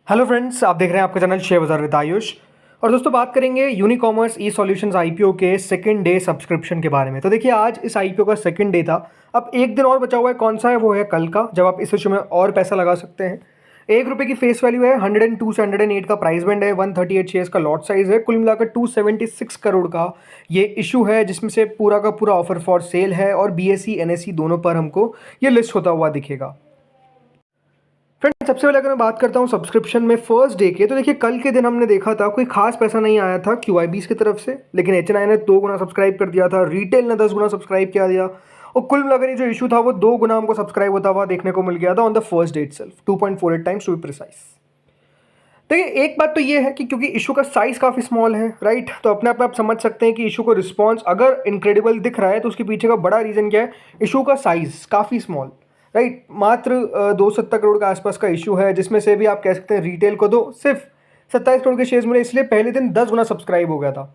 Hello friends, आप देख रहे हैं आपका चैनल शेयर बाजार विद आयुष। और दोस्तों बात करेंगे यूनिकॉमर्स ई सॉल्यूशंस आईपीओ के सेकंड डे सब्सक्रिप्शन के बारे में। तो देखिए आज इस आईपीओ का सेकंड डे था। अब एक दिन और बचा हुआ है, कौन सा है? वो है कल का, जब आप इस इशू में और पैसा लगा सकते हैं। ₹1 की फेस वैल्यू है, 102 से 108 का प्राइस बैंड है, 138 शेयर्स का लॉट साइज है, कुल मिलाकर 276 करोड़ का ये इशू है, जिसमें से पूरा का पूरा ऑफर फॉर सेल है और बीएसई एनएसई दोनों पर हमको ये लिस्ट होता हुआ दिखेगा। फ्रेंड सबसे पहले अगर मैं बात करता हूँ सब्सक्रिप्शन में फर्स्ट डे के, तो देखिए कल के दिन हमने देखा था कोई खास पैसा नहीं आया था क्यूआईबीज की तरफ से, लेकिन एचएनआई ने 2 गुना सब्सक्राइब कर दिया था, रिटेल ने 10 गुना सब्सक्राइब किया दिया, और कुल मिलाकर ये जो इशू था वो 2 गुना हमको सब्सक्राइब होता हुआ देखने को मिल गया था on the first day itself, 2.48 times to be precise. देखिए एक बात तो ये है कि क्योंकि इशू का साइज काफ़ी स्मॉल है, राइट, तो अपने आप में आप समझ सकते हैं कि इशू को रिस्पॉन्स अगर इनक्रेडिबल दिख रहा है तो उसके पीछे का बड़ा रीज़न क्या है? इशू का साइज काफ़ी स्मॉल, राइट, मात्र 270 करोड़ के आसपास का इशू है, जिसमें से भी आप कह सकते हैं रिटेल को तो सिर्फ 27 करोड़ के शेयर्स मिले, इसलिए पहले दिन 10 गुना सब्सक्राइब हो गया था।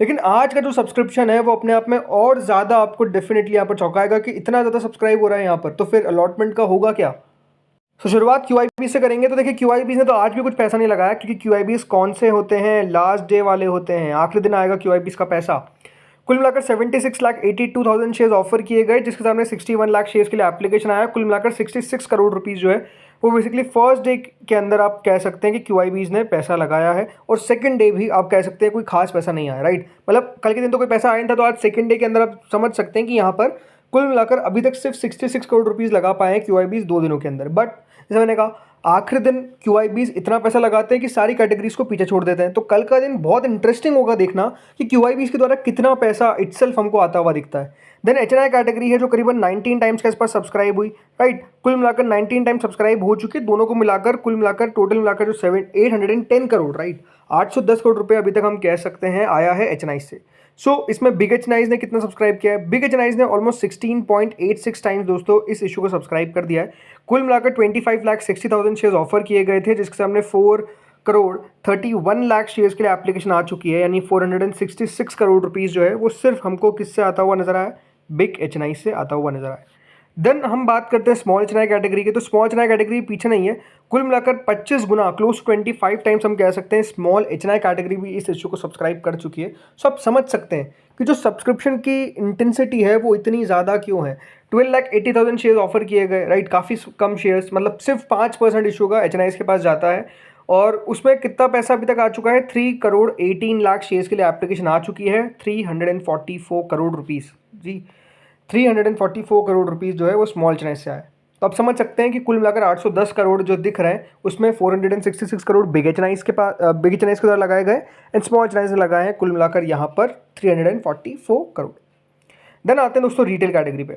लेकिन आज का जो सब्सक्रिप्शन है वो अपने आप में और ज़्यादा आपको डेफिनेटली यहाँ पर चौंकाएगा कि इतना ज़्यादा सब्सक्राइब हो रहा है यहाँ पर, तो फिर अलॉटमेंट का होगा क्या? तो शुरुआत क्यूआईबी से करेंगे। तो देखिए क्यूआईबी ने तो आज भी कुछ पैसा नहीं लगाया, क्योंकि क्यूआईबी कौन से होते हैं? लास्ट डे वाले होते हैं, आखिरी दिन आएगा क्यूआईबी का पैसा। कुल मिलाकर 76,82,000 शेयर्स ऑफर किए गए, जिसके सामने 61 लाख शेयर्स के लिए एप्लीकेशन आया। कुल मिलाकर 66 करोड़ रुपीज़ जो है वो बेसिकली फर्स्ट डे के अंदर आप कह सकते हैं कि क्यूआईबीज ने पैसा लगाया है, और सेकंड डे भी आप कह सकते हैं कोई खास पैसा नहीं आया, राइट, मतलब कल के दिन तो कोई पैसा आया नहीं था, तो आज सेकंड डे के अंदर आप समझ सकते हैं कि यहाँ पर कुल मिलाकर अभी तक सिर्फ 66 करोड़ रुपीज़ लगा पाए हैं क्यूआईबीज 2 दिनों के अंदर। बट जैसे मैंने कहा, आखिरी दिन क्यूआईबीज इतना पैसा लगाते हैं कि सारी कैटेगरीज को पीछे छोड़ देते हैं। तो कल का दिन बहुत इंटरेस्टिंग होगा देखना कि क्यूआईबीज के द्वारा कितना पैसा इटसेल्फ हमको आता हुआ दिखता है। देन एचएनआई कैटेगरी है जो करीबन 19 टाइम्स के आसपास सब्सक्राइब हुई, राइट, कुल मिलाकर 19 टाइम्स सब्सक्राइब हो चुकी है, दोनों को मिलाकर कुल मिलाकर टोटल मिलाकर जो 810 करोड़, राइट, 810 करोड़ रुपये अभी तक हम कह सकते हैं आया है एचएनआई से। इसमें बिग एचएनआई ने कितना सब्सक्राइब किया है? बिग एचएनआई ने ऑलमोस्ट 16.86 टाइम्स दोस्तों इस इशू को सब्सक्राइब कर दिया है। कुल मिलाकर 25,60,000 शेयर्स ऑफर किए गए थे, जिसके सामने 4 करोड़ 31 लाख शेयर्स के लिए एप्लीकेशन आ चुकी है, यानी 466 करोड़ रुपीज़ जो है वो सिर्फ हमको किससे आता हुआ नजर आया? बिग एचएनआई से आता हुआ नजर आया। देन हम बात करते हैं स्मॉल एचएनआई कैटेगरी की। तो स्मॉल एचएनआई कैटेगरी पीछे नहीं है, कुल मिलाकर 25 गुना, क्लोज 25 टाइम्स हम कह सकते हैं स्मॉल एचएनआई कैटेगरी भी इस इशू को सब्सक्राइब कर चुकी है। सो आप समझ सकते हैं कि जो सब्सक्रिप्शन की इंटेंसिटी है वो इतनी ज़्यादा क्यों है। 12,80,000 शेयर्स ऑफर किए गए, राइट, काफ़ी कम शेयर्स, मतलब सिर्फ 5% इशू का एचएनआई के पास जाता है, और उसमें कितना पैसा अभी तक आ चुका है? 3 करोड़ 18 लाख शेयर्स के लिए एप्लीकेशन आ चुकी है, 344 करोड़ रुपीज़, जी, 344 करोड़ रुपीज़ जो है वो स्मॉल एचएनआई से आए। तो आप समझ सकते हैं कि कुल मिलाकर 810 करोड़ जो दिख रहे हैं उसमें 466 करोड़ बिग एचएनआई के पास, बिग एचएनआई के द्वारा लगाए गए, एंड स्मॉल एचएनआई से लगाए हैं कुल मिलाकर यहाँ पर 344 करोड़। देन आते हैं दोस्तों रिटेल कैटेगरी पे।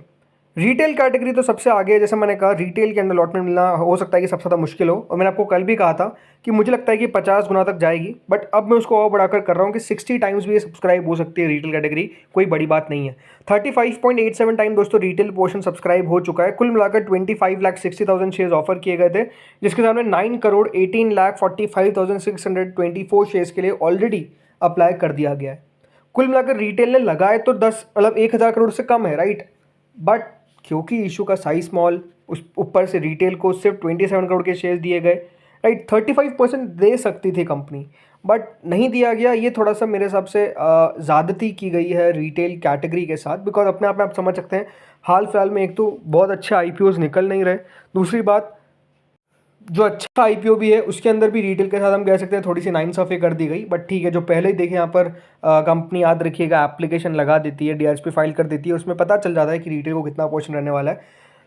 रिटेल कैटेगरी तो सबसे आगे है, जैसे मैंने कहा रिटेल के अंदर अलॉटमेंट मिलना हो सकता है कि सबसे ज़्यादा मुश्किल हो, और मैंने आपको कल भी कहा था कि मुझे लगता है कि 50 गुना तक जाएगी, बट अब मैं उसको और बढ़ाकर कर रहा हूँ कि 60 टाइम्स भी ये सब्सक्राइब हो सकती है रिटेल कैटेगरी, कोई बड़ी बात नहीं है। 35.87 टाइम दोस्तों रिटेल पोर्शन सब्सक्राइब हो चुका है, कुल मिलाकर 25,60,000 शेयर्स ऑफर किए गए थे, जिसके सामने 9 करोड़ 18,45,624 शेयर्स के लिए ऑलरेडी अप्लाई कर दिया गया है। कुल मिलाकर रिटेल ने लगाए तो 10 मतलब 1,000 करोड़ से कम है, राइट, बट क्योंकि इशू का साइज स्मॉल, उस ऊपर से रिटेल को सिर्फ 27 करोड़ के शेयर्स दिए गए, राइट, 35% दे सकती थी कंपनी, बट नहीं दिया गया। ये थोड़ा सा मेरे हिसाब से ज़्यादती की गई है रिटेल कैटेगरी के साथ, बिकॉज अपने आप में आप समझ सकते हैं हाल फिलहाल में एक तो बहुत अच्छे आईपीओज निकल नहीं रहे, दूसरी बात जो अच्छा आईपीओ भी है उसके अंदर भी रिटेल के साथ हम कह सकते हैं थोड़ी सी नाइंसाफ़ी कर दी गई, बट ठीक है, जो पहले ही देखे यहाँ पर कंपनी याद रखिएगा एप्लीकेशन लगा देती है, डीआरएसपी फाइल कर देती है, उसमें पता चल जाता है कि रिटेल को कितना पोर्शन रहने वाला है।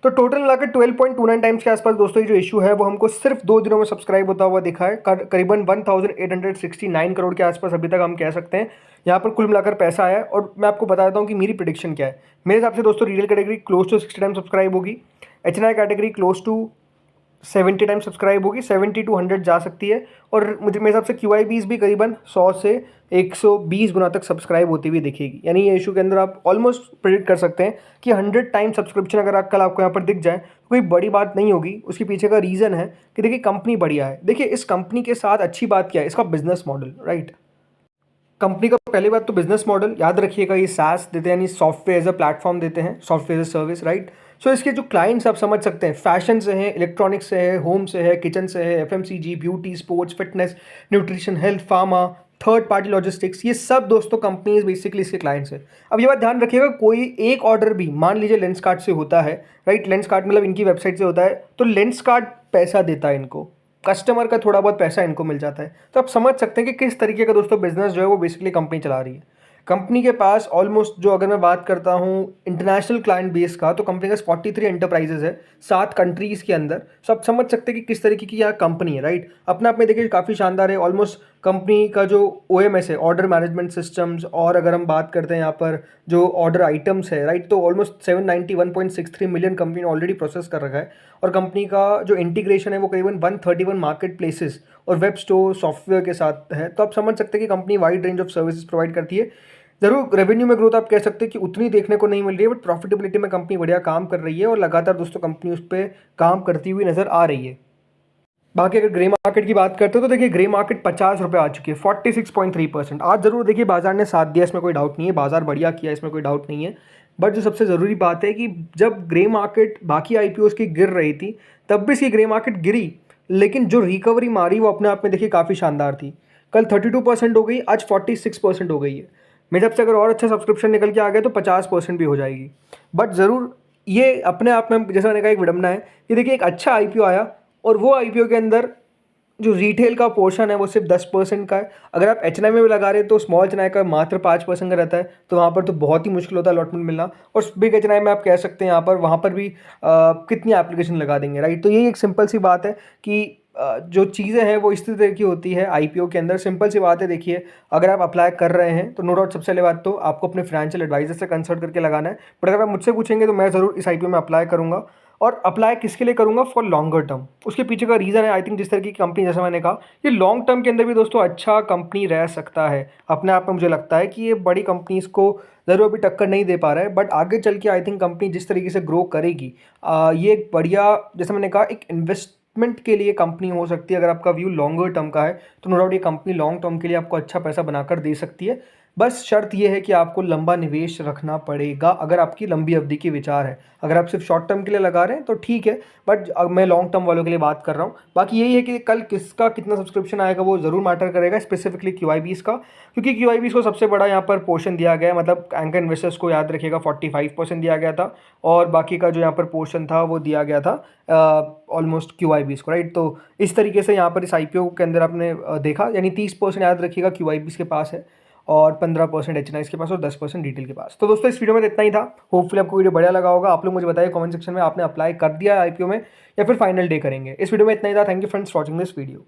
तो टोटल मिलाकर 12.29 टाइम्स के आसपास दोस्तों ये जो इशू है वो हमको सिर्फ 2 दिनों में सब्सक्राइब होता हुआ दिखा है, करीबन 1869 करोड़ के आसपास अभी तक हम कह सकते हैं यहाँ पर कुल मिलाकर पैसा आया है। और मैं आपको बता देता हूँ कि मेरी प्रिडिक्शन क्या है। मेरे हिसाब से दोस्तों retail category close to 60 time subscribe होगी, HNI category close to 70 time subscribe होगी, 70 to 100 जा सकती है, और मुझे मेरे हिसाब से क्यूआईबीज भी करीबन 100 से 120 गुना तक सब्सक्राइब होती हुई दिखेगी। यानी ये इशू के अंदर आप ऑलमोस्ट प्रेडिक्ट कर सकते हैं कि 100 टाइम सब्सक्रिप्शन अगर कल आपको यहाँ पर दिख जाए तो कोई बड़ी बात नहीं होगी। उसके पीछे का रीज़न है कि देखिए कंपनी बढ़िया है। देखिए इस कंपनी के साथ अच्छी बात क्या है, इसका बिजनेस मॉडल, राइट, कंपनी का पहली बात तो बिजनेस मॉडल याद रखिएगा, ये सास देते हैं, यानी सॉफ्टवेयर एज अ प्लेटफॉर्म देते हैं, software as a service, right. So इसके जो क्लाइंट्स आप समझ सकते हैं, फैशन से है, इलेक्ट्रॉनिक्स से है, होम से है, किचन से है, FMCG, beauty, sports, fitness, nutrition, health, pharma, third party logistics, ये सब दोस्तों कंपनीज बेसिकली इसके क्लाइंट्स हैं। अब ये बात ध्यान रखिएगा, कोई एक ऑर्डर भी मान लीजिए लेंसकार्ट से होता है, राइट, लेंसकार्ट मतलब इनकी वेबसाइट से होता है, तो लेंसकार्ट पैसा देता है इनको, कस्टमर का थोड़ा बहुत पैसा इनको मिल जाता है। तो आप समझ सकते हैं कि किस तरीके का दोस्तों बिजनेस जो है वो बेसिकली कंपनी चला रही है। कंपनी के पास ऑलमोस्ट, जो अगर मैं बात करता हूँ इंटरनेशनल क्लाइंट बेस का, तो कंपनी के पास 43 एंटरप्राइजेज है 7 कंट्रीज़ के अंदर। सो आप समझ सकते हैं कि किस तरीके की यहाँ कंपनी है, राइट। अपने आप में देखिए काफ़ी शानदार है। ऑलमोस्ट कंपनी का जो OMS है, ऑर्डर मैनेजमेंट सिस्टम्स, और अगर हम बात करते हैं यहाँ पर जो ऑर्डर आइटम्स है, राइट, तो ऑलमोस्ट 791.63 मिलियन कंपनी ने ऑलरेडी प्रोसेस कर रखा है। और कंपनी का जो इंटीग्रेशन है वो करीबन 131 मार्केट प्लेसेस और वेब स्टोर सॉफ्टवेयर के साथ है। तो आप समझ सकते हैं कि company wide range of services provide करती है। ज़रूर रेवेन्यू में ग्रोथ आप कह सकते हैं कि उतनी देखने को नहीं मिल रही है, बट प्रॉफिटेबिलिटी में कंपनी बढ़िया काम कर रही है और लगातार दोस्तों कंपनी उस पर काम करती हुई नज़र आ रही है। बाकी अगर ग्रे मार्केट की बात करते हो तो देखिए ग्रे मार्केट 50 रुपये आ चुकी है, 46.3%। आज ज़रूर देखिए बाजार ने साथ दिया, इसमें कोई डाउट नहीं है, बाजार बढ़िया किया, इसमें कोई डाउट नहीं है। बट जो सबसे ज़रूरी बात है कि जब ग्रे मार्केट बाकी IPOs की गिर रही थी, तब भी इसकी ग्रे मार्केट गिरी, लेकिन जो रिकवरी मारी वो अपने आप में देखिए काफ़ी शानदार थी। कल 32% हो गई, आज 46% हो गई है। मेरे हिसाब से अगर और अच्छा सब्सक्रिप्शन निकल के आ गया तो 50% भी हो जाएगी। बट ज़रूर ये अपने आप में, जैसा मैंने कहा, एक विडंबना है कि देखिए एक अच्छा IPO आया और वो IPO के अंदर जो रिटेल का पोर्शन है वो सिर्फ 10% का है। अगर आप HNI में भी लगा रहे हैं तो स्मॉल HNI का मात्र 5% का रहता है, तो वहाँ पर तो बहुत ही मुश्किल होता है अलॉटमेंट मिलना। और बिग HNI में आप कह सकते हैं यहाँ पर, वहाँ पर भी कितनी एप्लीकेशन लगा देंगे, राइट। तो यही एक सिंपल सी बात है कि जो चीज़ें हैं वो इस तरह की होती है IPO के अंदर। सिंपल सी बात है, देखिए अगर आप अप्लाई कर रहे हैं तो नो डाउट सबसे पहले बात तो आपको अपने फाइनेंशियल एडवाइजर से कंसल्ट करके लगाना है। बट अगर आप मुझसे पूछेंगे तो मैं ज़रूर इस IPO में अप्लाई करूँगा। और अप्लाई किसके लिए करूँगा? For longer term. उसके पीछे का रीज़न है, आई थिंक जिस तरह की कंपनी, जैसा मैंने कहा, ये लॉन्ग टर्म के अंदर भी दोस्तों अच्छा कंपनी रह सकता है। अपने आप में मुझे लगता है कि ये बड़ी कंपनीज़ को ज़रूर अभी टक्कर नहीं दे पा रहा है, बट आगे चल के आई थिंक कंपनी जिस तरीके से ग्रो करेगी, ये एक बढ़िया, जैसे मैंने कहा, एक इन्वेस्टमेंट के लिए कंपनी हो सकती है। अगर आपका व्यू लॉन्गर टर्म का है तो नो डाउट ये कंपनी लॉन्ग टर्म के लिए आपको अच्छा पैसा बनाकर दे सकती है। बस शर्त यह है कि आपको लंबा निवेश रखना पड़ेगा अगर आपकी लंबी अवधि की विचार है। अगर आप सिर्फ शॉर्ट टर्म के लिए लगा रहे हैं तो ठीक है, बट अब मैं लॉन्ग टर्म वालों के लिए बात कर रहा हूँ। बाकी यही है कि कल किसका कितना सब्सक्रिप्शन आएगा वो ज़रूर मैटर करेगा, स्पेसिफिकली QIBs का, क्योंकि QIBs को सबसे बड़ा यहाँ पर पोर्शन दिया गया है। मतलब एंकर इन्वेस्टर्स को याद रखिएगा 45% दिया गया था, और बाकी का जो यहाँ पर पोर्शन था वो दिया गया था ऑलमोस्ट QIBs को, राइट। तो इस तरीके से यहाँ पर इस IPO के अंदर आपने देखा, यानी 30% याद रखिएगा QIBs के पास है, और 15% HNIs के पास, और 10% रिटेल के पास। तो दोस्तों इस वीडियो में इतना ही था। होपफुली आपको वीडियो बढ़िया लगा होगा। आप लोग मुझे बताइए कमेंट सेक्शन में, आपने अप्लाई कर दिया IPO में या फिर फाइनल डे करेंगे। इस वीडियो में इतना ही था। Thank you friends for watching this video.